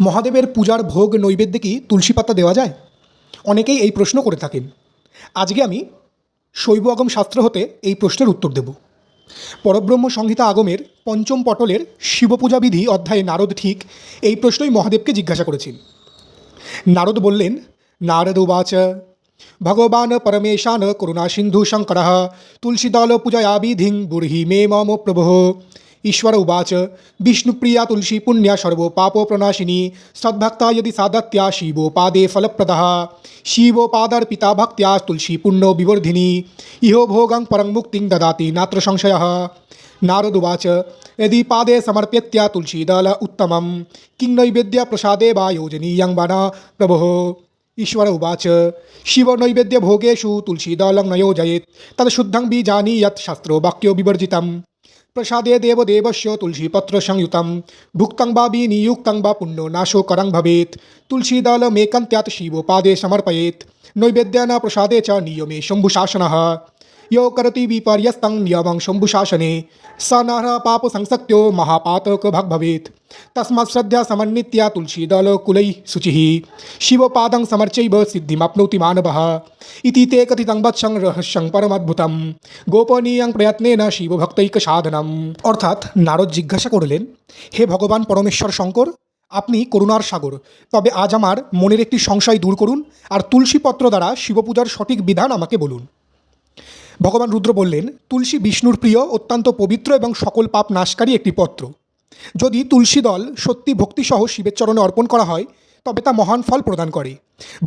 মহাদেবের পূজার ভোগ নৈবেদ্যে কি তুলসী পাতা দেওয়া যায়? অনেকেই এই প্রশ্ন করে থাকেন। আজকে আমি শৈব আগম শাস্ত্র হতে এই প্রশ্নের উত্তর দেব। পরব্রহ্ম সংহিতা আগমের পঞ্চম পটলের শিবপূজা বিধি অধ্যায়ে নারদ ঠিক এই প্রশ্নই মহাদেবকে জিজ্ঞাসা করেছেন। নারদ বললেন, নারদ উবাচ ভগবান পরমেশান করুণা সিন্ধু শঙ্কর তুলসীদল পূজয়া বিধিং বুর্হি মে মম প্রভো। ईश्वर उवाच विष्णुप्रिया तुलसी पुण्या सर्वो पापो प्रनाशिनी सद्भक्ता यदि साधत्या शिवोपादे फलप्रदः शिवोपादर्पिता भक्त्या तुलसी पुण्यो विवर्धिनी इहो भोगं परं मुक्तिं ददाति नात्र संशयः। नारद उवाच यदि पादे समर्प्यत्या तुलसीदल उत्तमं किं नैवेद्य प्रसादे वा योजनीयं वा न प्रभोः। ईश्वर उवाच शिव नैवेद्य भोगेषु तुलसीदलं न योजयेत् तद्शुद्धं बीजानि यत् शास्त्रो वाक्यो विवर्जितम् प्रसादे देवदेवस्य तुलसीपत्र संयुतं भुक्तं वा विनियुक्तं वा पुण्यो नाशो करं भवेत् तुलसीदलमेकन्त्यात् शिवोपादे समर्पयेत् नैवेद्येन प्रसादे च नियमे शम्भुशासनः यो करति विपर्यस्तं नियमं शम्भुशासने स नरः पापसंसक्तो महापातकभाग् भवेत् तस्मात् श्रद्धा समन्वित्या तुलसीदलकुलैः शुचिः शिवपादं समर्चैव सिद्धिमाप्नोति मानवः इति ते कथितं वत्सं रहस्यं परमद्भुतं গোপনীয়ং প্রয়ত্নেন শিবভক্তৈক সাধনম। অর্থাৎ নারদ জিজ্ঞাসা করলেন, হে ভগবান পরমেশ্বর শঙ্কর, আপনি করুণার সাগর, তবে আজ আমার মনের একটি সংশয় দূর করুন আর তুলসীপত্র দ্বারা শিবপূজার সঠিক বিধান আমাকে বলুন। ভগবান রুদ্র বললেন, তুলসী বিষ্ণুর প্রিয়, অত্যন্ত পবিত্র এবং সকল পাপ নাশকারী একটি পত্র। যদি তুলসী দল সত্যি ভক্তিসহ শিবের চরণে অর্পণ করা হয় তবে তা মহান ফল প্রদান করে।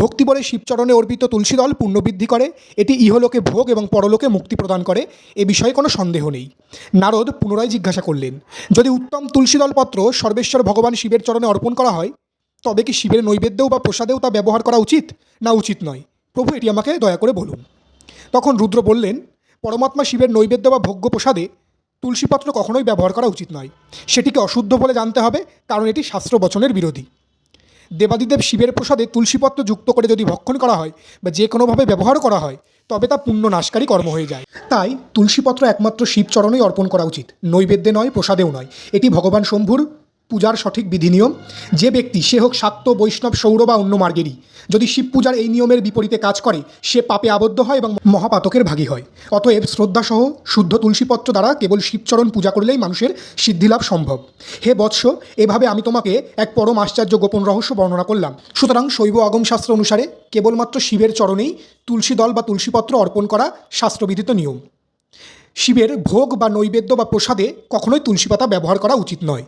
ভক্তি বলে শিবচরণে অর্পিত তুলসী দল পুণ্যবৃদ্ধি করে, এটি ইহলোকে ভোগ এবং পরলোকে মুক্তি প্রদান করে, এ বিষয়ে কোনো সন্দেহ নেই। নারদ পুনরায় জিজ্ঞাসা করলেন, যদি উত্তম তুলসী দলপত্র সর্বেশ্বর ভগবান শিবের চরণে অর্পণ করা হয় তবে কি শিবের নৈবেদ্যও বা প্রসাদেও তা ব্যবহার করা উচিত না উচিত নয়? প্রভু, এটি আমাকে দয়া করে বলুন। তখন রুদ্র বললেন, পরমাত্মা শিবের নৈবেদ্য বা ভোগ্য প্রসাদে তুলসীপত্র কখনোই ব্যবহার করা উচিত নয়। সেটিকে অশুদ্ধ বলে জানতে হবে, কারণ এটি শাস্ত্রবচনের বিরোধী। দেবাদিদেব শিবের প্রসাদে তুলসীপত্র যুক্ত করে যদি ভক্ষণ করা হয় বা যে কোনোভাবে ব্যবহার করা হয় তবে তা পুণ্য নাশকারী কর্ম হয়ে যায়। তাই তুলসীপত্র একমাত্র শিবচরণেই অর্পণ করা উচিত, নৈবেদ্যে নয়, প্রসাদেও নয়। এটি ভগবান শম্ভুর পূজার সঠিক বিধিনিয়ম। যে ব্যক্তি, সে হোক শাক্ত, বৈষ্ণব, সৌর বা অন্য মার্গেরই, যদি শিব পূজার এই নিয়মের বিপরীতে কাজ করে সে পাপে আবদ্ধ হয় এবং মহাপাতকের ভাগী হয়। অতএব শ্রদ্ধাসহ শুদ্ধ তুলসীপত্র দ্বারা কেবল শিবচরণ পূজা করলেই মানুষের সিদ্ধিলাভ সম্ভব। হে বৎস, এভাবে আমি তোমাকে এক পরম আশ্চর্য গোপন রহস্য বর্ণনা করলাম। সুতরাং শৈব আগম শাস্ত্র অনুসারে কেবলমাত্র শিবের চরণেই তুলসী দল বা তুলসীপত্র অর্পণ করা শাস্ত্রবিধিত নিয়ম। শিবের ভোগ বা নৈবেদ্য বা প্রসাদে কখনোই তুলসী পাতা ব্যবহার করা উচিত নয়।